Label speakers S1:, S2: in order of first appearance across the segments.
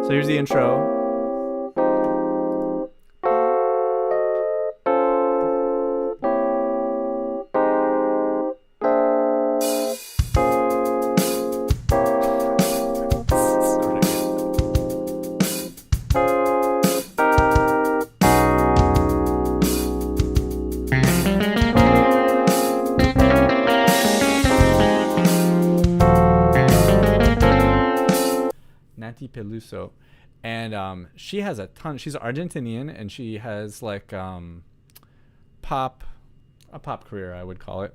S1: So here's the intro. Nathy Peluso, and she has a ton. She's Argentinian, and she has like a pop career, I would call it,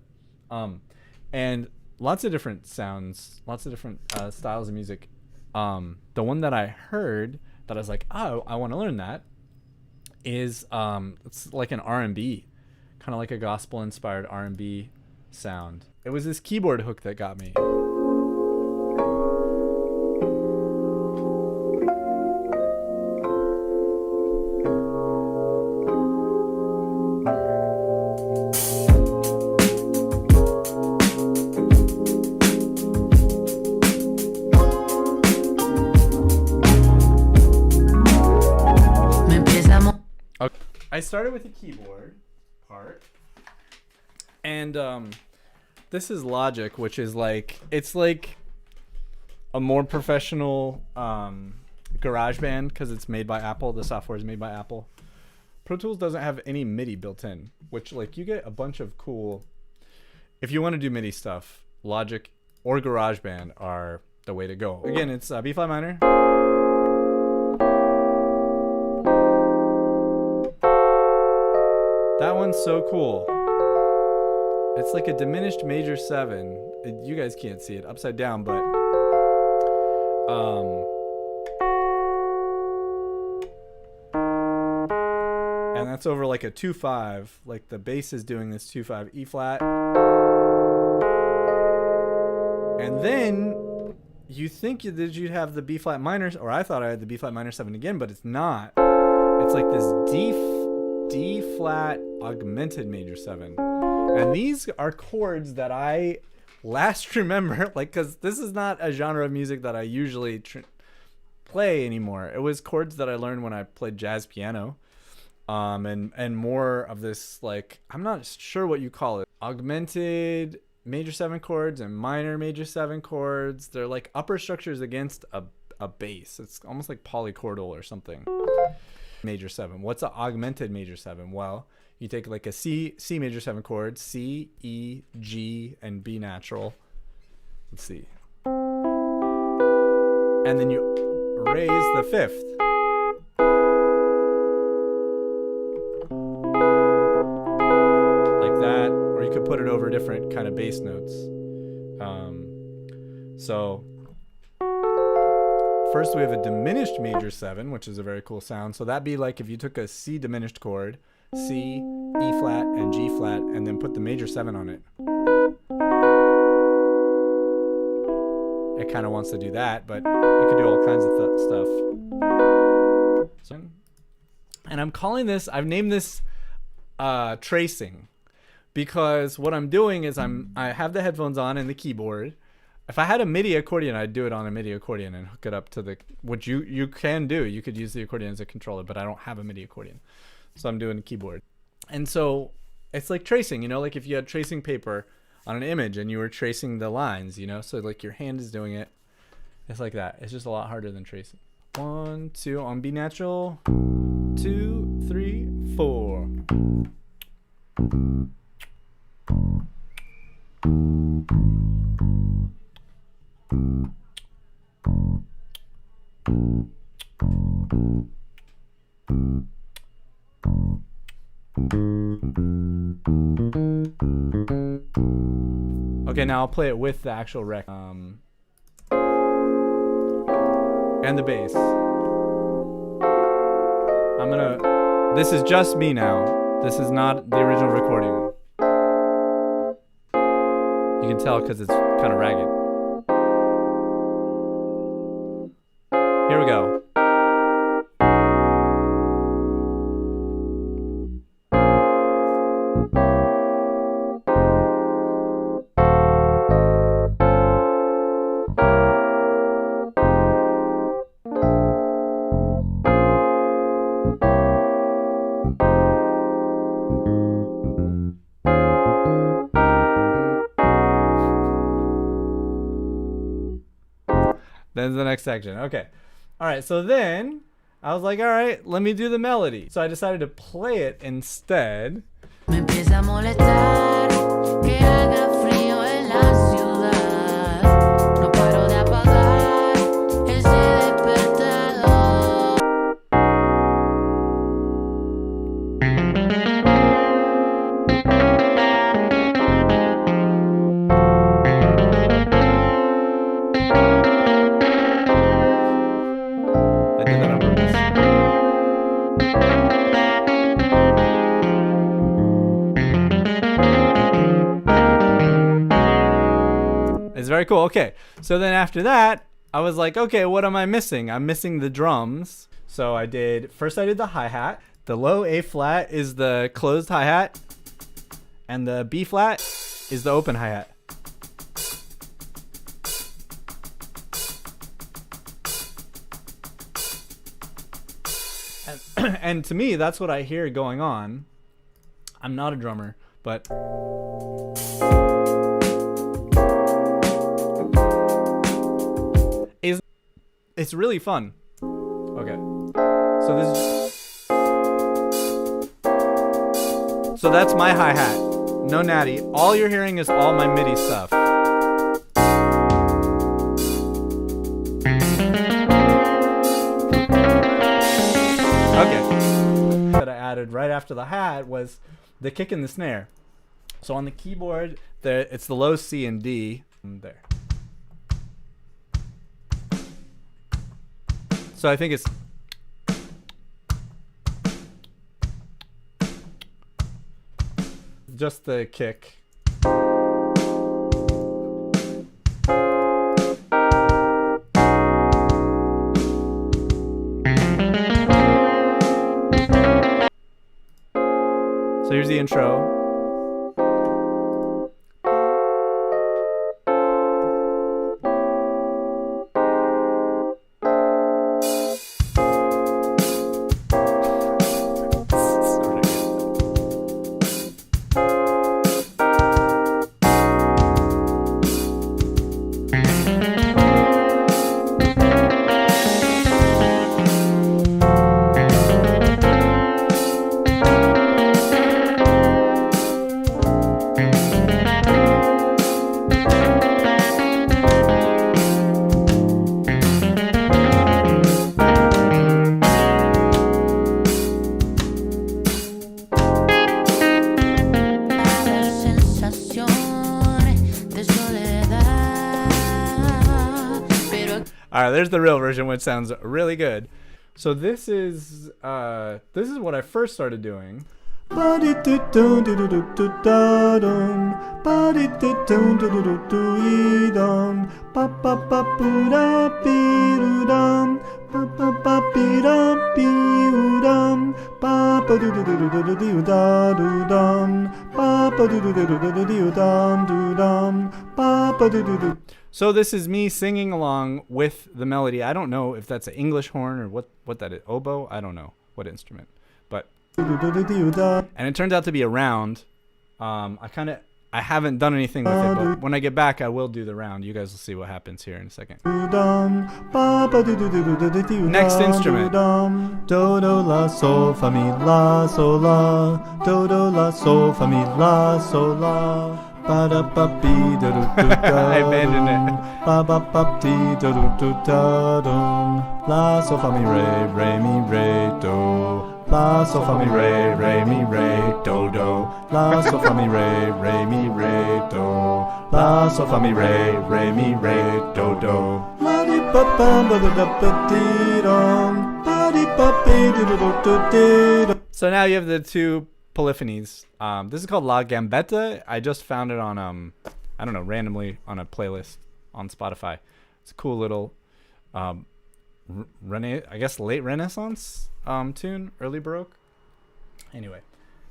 S1: and lots of different sounds, lots of different styles of music. The one that I heard that I was like, oh, I want to learn that is it's like an R&B, kind of like a gospel inspired R&B sound. It was this keyboard hook that got me. Okay. I started with the keyboard part, and this is Logic, which is like, it's like a more professional GarageBand because it's made by Apple. The software is made by Apple. Pro Tools doesn't have any MIDI built in, which like you get a bunch of cool. If you want to do MIDI stuff, Logic or GarageBand are the way to go. Again, it's B flat minor. That one's so cool. It's like a diminished major 7. You guys can't see it upside down, but and that's over like a 2/5. Like the bass is doing this 2/5 E flat, and then you think that you'd have the B flat minor, or I thought I had the B flat minor 7 again, but it's not. It's like this D flat augmented major 7, and these are chords that I last remember, like, because this is not a genre of music that I usually play anymore. It was chords that I learned when I played jazz piano, and more of this, like, I'm not sure what you call it, augmented major 7 chords and minor major 7 chords. They're like upper structures against a bass. It's almost like polychordal or something. Major 7. What's an augmented major 7? Well, you take like a C major 7 chord, C, E, G, and B natural. Let's see. And then you raise the 5th. Like that, or you could put it over different kind of bass notes. So first we have a diminished major 7, which is a very cool sound. So that'd be like if you took a C diminished chord, C, E flat, and G flat, and then put the major 7 on it. It kind of wants to do that, but you could do all kinds of stuff. And I'm calling this, I've named this tracing, because what I'm doing is I have the headphones on and the keyboard. If I had a MIDI accordion, I'd do it on a MIDI accordion and hook it up to the, which you can do. You could use the accordion as a controller, but I don't have a MIDI accordion. So I'm doing a keyboard. And so it's like tracing, you know, like if you had tracing paper on an image and you were tracing the lines, you know, so like your hand is doing it. It's like that. It's just a lot harder than tracing. 1, 2 on B natural, 2, 3, 4. Okay, now I'll play it with the actual rec and the bass. This is just me now. This is not the original recording. You can tell because it's kind of ragged. Here we go. Then the next section. Okay. All right. So then I was like, all right, let me do the melody. So I decided to play it instead.
S2: Me empieza a molestar que haga frío en la ciudad. No paro de apagar ese despertador.
S1: I did that on purpose. It's very cool. Okay, so then after that, I was like, okay, what am I missing? I'm missing the drums. So I did the hi-hat. The low A flat is the closed hi-hat, and the B flat is the open hi-hat. And to me, that's what I hear going on. I'm not a drummer, but it's really fun. Okay, so that's my hi-hat. No Nathy. All you're hearing is all my MIDI stuff. Okay. That I added right after the hat was the kick and the snare. So on the keyboard, it's the low C and D. There. So I think it's just the kick. So here's the intro. All right, there's the real version, which sounds really good. So this is what I first started doing. So this is me singing along with the melody. I don't know if that's an English horn or what that is. Oboe? I don't know what instrument. But and it turns out to be a round. I haven't done anything with it, but when I get back, I will do the round. You guys will see what happens here in a second. Next instrument.
S3: Do do la sol fa mi la sol la. Do do la sol fa mi la sol la. Ba da ba be do do do da.
S1: I abandoned it.
S3: Ba ba ba dee do do do da dum. La sol fa mi re mi re do. La sol fa mi re mi re do do. La sol fa mi re mi re do. La sol fa mi re mi re do do. La di ba ba ba da ba dee dum. Ba di ba be do do do dee dum.
S1: So now you have the two polyphonies. This is called La Gambetta. I just found it on I don't know, randomly on a playlist on Spotify. It's a cool little I guess late Renaissance tune, early Baroque. Anyway,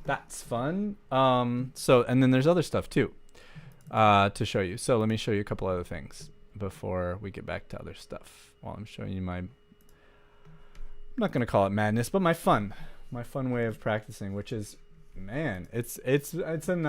S1: that's fun. So and then there's other stuff too to show you. So let me show you a couple other things before we get back to other stuff. While I'm showing you I'm not gonna call it madness, but my fun way of practicing, which is, man, it's a